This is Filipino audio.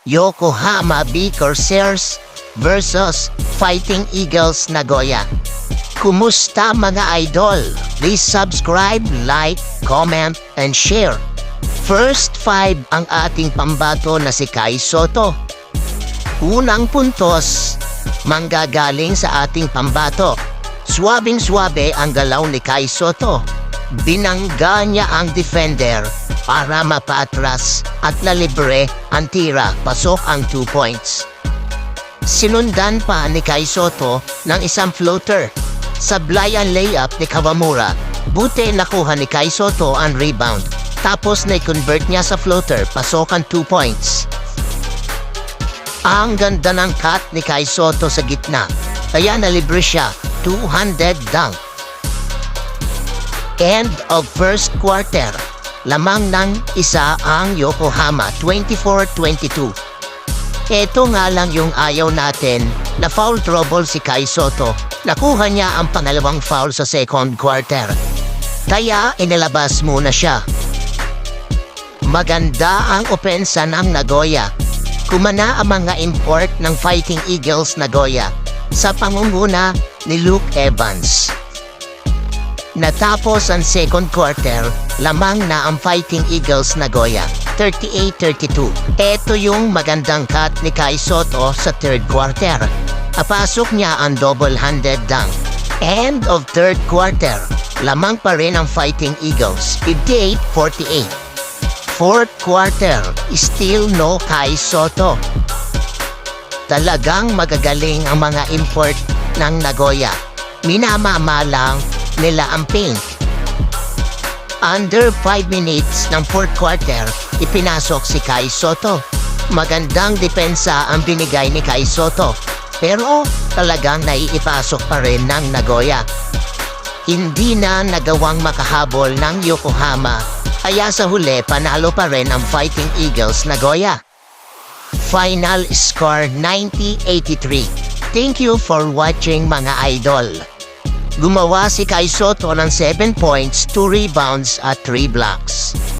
Yokohama B Corsairs versus Fighting Eagles Nagoya. Kumusta mga idol? Please subscribe, like, comment, and share. First 5 ang ating pambato na si Kai Sotto. Unang puntos, manggagaling sa ating pambato. Swabing-swabe ang galaw ni Kai Sotto. Binangga niya ang defender para mapatras at nalibre ang tira, pasok ang 2 points. Sinundan pa ni Kai Sotto ng isang floater. Sablay ang layup ni Kawamura. Buti nakuha ni Kai Sotto ang rebound. Tapos na-convert niya sa floater, pasok ang 2 points. Ang ganda ng cut ni Kai Sotto sa gitna, kaya nalibre siya, 200 dunk. End of first quarter. Lamang ng isa ang Yokohama, 24-22. Ito nga lang yung ayaw natin, na foul trouble si Kai Sotto. Nakuha niya ang pangalawang foul sa second quarter. Kaya inilabas muna siya. Maganda ang opensa ng Nagoya. Kumana ang mga import ng Fighting Eagles Nagoya sa pangunguna ni Luke Evans. Natapos ang second quarter, lamang na ang Fighting Eagles Nagoya, 38-32. Ito yung magandang cut ni Kai Sotto sa third quarter. Apasok niya ang double-handed dunk. End of third quarter, lamang pa rin ang Fighting Eagles, 58-48. Fourth quarter, still no Kai Sotto. Talagang magagaling ang mga import ng Nagoya. Minamamalang nila ang paint. Under 5 minutes ng fourth quarter, ipinasok si Kai Sotto. Magandang depensa ang binigay ni Kai Sotto, pero talagang naiipasok pa rin ng Nagoya. Hindi na nagawang makahabol ng Yokohama, kaya sa huli panalo pa rin ang Fighting Eagles Nagoya. Final score 90-83. Thank you for watching mga idol. Gumawa si Kai Sotto ng 7 points, 2 rebounds at 3 blocks.